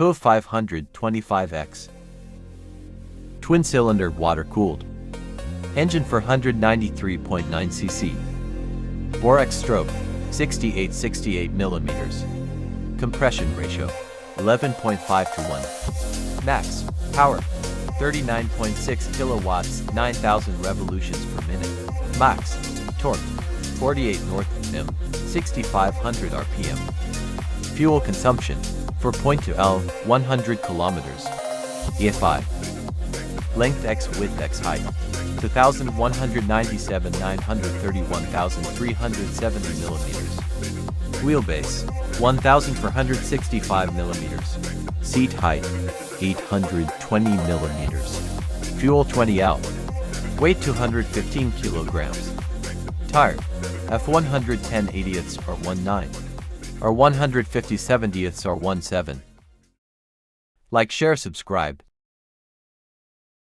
Kove 525X. Twin-cylinder water-cooled. Engine for 193.9 cc. Borex stroke 68 millimeters. Compression ratio 11.5 to 1. Max power 39.6 kilowatts, 9,000 revolutions per minute. Max torque 48 Nm, 6,500 RPM. Fuel consumption for point to L 100 kilometers. EFI length x width x height 2,197 931,370 millimeters. Wheelbase 1,465 millimeters. Seat height 820 millimeters. Fuel 20 L. Weight 215 kilograms. Tire F110/80ths or 19 or 150/70ths or 17. Like, share, subscribe.